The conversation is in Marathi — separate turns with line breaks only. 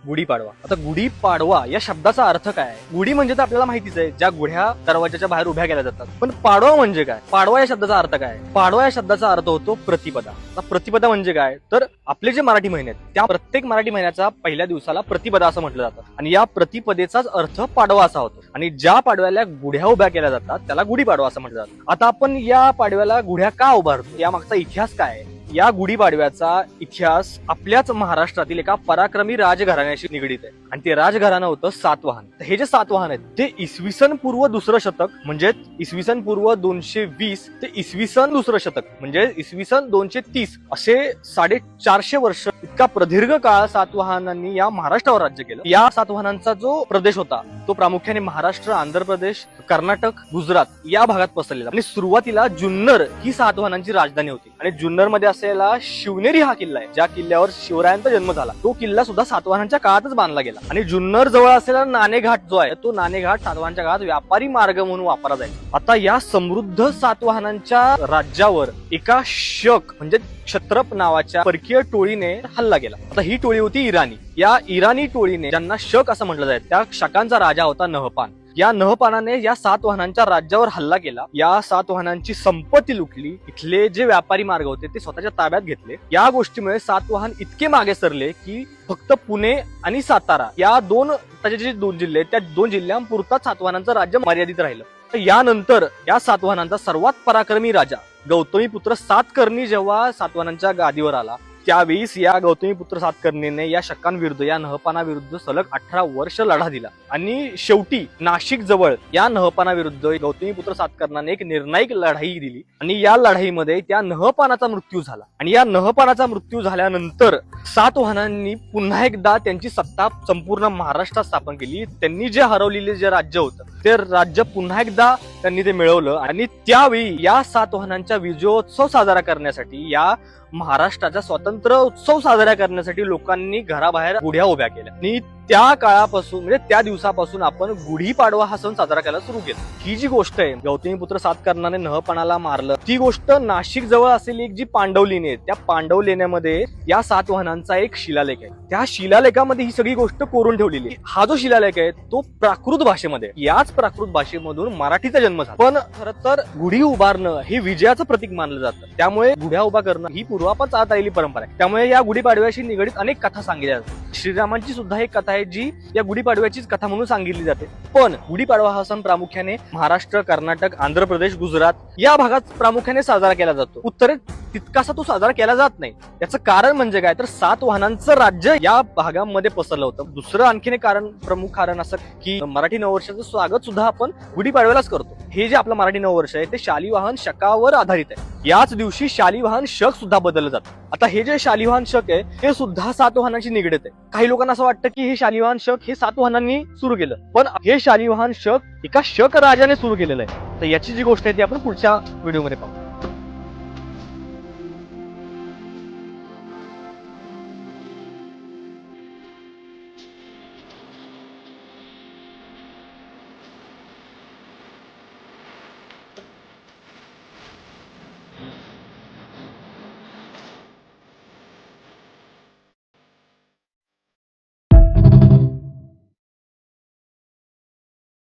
गुढीपाडवा. आता गुढीपाडवा या शब्दाचा अर्थ काय आहे? गुढी म्हणजे तर आपल्याला माहितीच आहे, ज्या गुढ्या दरवाजाच्या बाहेर उभ्या केल्या जातात. पण पाडवा म्हणजे काय? पाडवा या शब्दाचा अर्थ काय? पाडवा या शब्दाचा अर्थ होतो प्रतिपदा. आता प्रतिपदा म्हणजे काय? तर आपले जे मराठी महिने आहेत त्या प्रत्येक मराठी महिन्याचा पहिल्या दिवसाला प्रतिपदा असं म्हटलं जातं आणि या प्रतिपदेचाच अर्थ पाडवा असा होतो. आणि ज्या पाडव्याला गुढ्या उभ्या केल्या जातात त्याला गुढीपाडवा असं म्हटलं जातं. आता आपण या पाडव्याला गुढ्या का उभारतो, या मागचा इतिहास काय आहे? या गुढीपाडव्याचा इतिहास आपल्याच महाराष्ट्रातील एका पराक्रमी राजघराण्याशी निगडीत आहे आणि ते राजघराणं होतं सातवाहन. हे जे सातवाहन आहेत ते इसवी सन पूर्व दुसरं शतक म्हणजे इसवी सन पूर्व 220 ते इसवी सन दुसरं शतक म्हणजे इसवी सन 230 असे 450 वर्ष इतका प्रदीर्घ काळ सातवाहनांनी या महाराष्ट्रावर राज्य केलं. या सातवाहनांचा जो प्रदेश होता तो प्रामुख्याने महाराष्ट्र, आंध्र प्रदेश, कर्नाटक, गुजरात या भागात पसरलेला आणि सुरुवातीला जुन्नर ही सातवाहनांची राजधानी होती आणि जुन्नर मध्ये असलेला शिवनेरी हा किल्ला आहे, ज्या किल्ल्यावर शिवरायांचा जन्म झाला. तो किल्ला सुद्धा सातवाहनांच्या काळातच बांधला गेला आणि जुन्नर जवळ असलेला नाणेघाट जो आहे तो नाणेघाट सातवाहनांच्या काळात व्यापारी मार्ग म्हणून वापरला जायचा. आता या समृद्ध सातवाहनांच्या राज्यावर एका शक म्हणजे क्षत्रप नावाच्या परकीय टोळीने हल्ला केला. आता ही टोळी होती इराणी. या इराणी टोळीने, ज्यांना शक असं म्हटलं जाईल, त्या शकांचा राजा होता नहपान. या नहपानाने या सातवाहनांच्या राज्यावर हल्ला केला. या सातवाहनांची संपत्ती लुटली. इथले जे व्यापारी मार्ग होते ते स्वतःच्या ताब्यात घेतले. या गोष्टीमुळे सातवाहन इतके मागे सरले की फक्त पुणे आणि सातारा या त्याचे जे दोन जिल्हे त्या दोन जिल्ह्यांपुरता सातवाहनांचं राज्य मर्यादित राहिलं. यानंतर या सातवाहनांचा सर्वात पराक्रमी राजा गौतमीपुत्र सातकर्णी जेव्हा सातवाहनांच्या गादीवर आला त्यावेळी या गौतमीपुत्र सातकर्णीने या शकांविरुद्ध, या नहपानाविरुद्ध सलग 18 वर्ष लढा दिला आणि शेवटी नाशिक जवळ या नहपानाविरुद्ध गौतमीपुत्र सातकर्णाने एक निर्णायक लढाई दिली आणि या लढाईमध्ये त्या नहपानाचा मृत्यू झाला. आणि या नहपानाचा मृत्यू झाल्यानंतर सातवाहनांनी पुन्हा एकदा त्यांची सत्ता संपूर्ण महाराष्ट्रात स्थापन केली. त्यांनी जे हरवलेले जे राज्य होतं ते राज्य पुन्हा एकदा त्यांनी ते मिळवलं आणि त्यावेळी या सातवाहनांच्या विजयोत्सव साजरा करण्यासाठी, या महाराष्ट्राचा स्वातंत्र्य उत्सव साजरा करण्यासाठी लोकांनी घराबाहेर गुढ्या उभ्या केल्या आणि त्या काळापासून म्हणजे त्या दिवसापासून आपण गुढीपाडवा हा सण साजरा करायला सुरू केला. ही जी गोष्ट आहे, गौतमीपुत्र सातकर्णाने नहपानाला मारलं, ती गोष्ट नाशिक जवळ असलेली एक जी पांडवलेणी आहे त्या पांडवलेण्यामध्ये या सातवाहनांचा एक शिलालेख आहे. त्या शिलालेखामध्ये ही सगळी गोष्ट कोरून ठेवलेली आहे. हा जो शिलालेख आहे तो प्राकृत भाषेमध्ये, याच प्राकृत भाषेमधून मराठीचा जन्म झाला. पण खरं तर गुढी उभारणं हे विजयाचं प्रतीक मानलं जातं. त्यामुळे गुढ्या उभा करणं ही पूर्वापार चालत आलेली परंपरा आहे. त्यामुळे या गुढीपाडव्याशी निगडीत अनेक कथा सांगितल्या जातात. श्रीरामांची सुद्धा एक कथा आहे जी या गुढीपाडव्याचीच कथा म्हणून सांगितली जाते. पण गुढीपाडवा हा सण प्रामुख्याने महाराष्ट्र, कर्नाटक, आंध्र प्रदेश, गुजरात या भागात प्रामुख्याने साजरा केला जातो. उत्तरेत तितकासा तो साजरा केला जात नाही. याचं कारण म्हणजे काय, तर सातवाहनांचं राज्य या भागामध्ये पसरलं होतं. दुसरं आणखीन एक प्रमुख कारण असं की मराठी नववर्षाचं स्वागत सुद्धा आपण गुढीपाडव्यालाच करतो. हे जे आपलं मराठी नववर्ष आहे ते शालिवाहन शकावर आधारित आहे. याच दिवशी शालिवाहन शक सुद्धा बदललं जातं. आता हे जे शालिवाहन शक आहे ते सुद्धा सातवाहनांशी निगडीत आहे. काही लोकांना असं वाटतं की हे शालिवाहन शक हे सातवाहनांनी सुरू केलं, पण हे शालिवाहन शक एका शक राजाने सुरू केलेलं आहे. तर याची जी गोष्ट आहे ती आपण पुढच्या व्हिडिओमध्ये पाहू.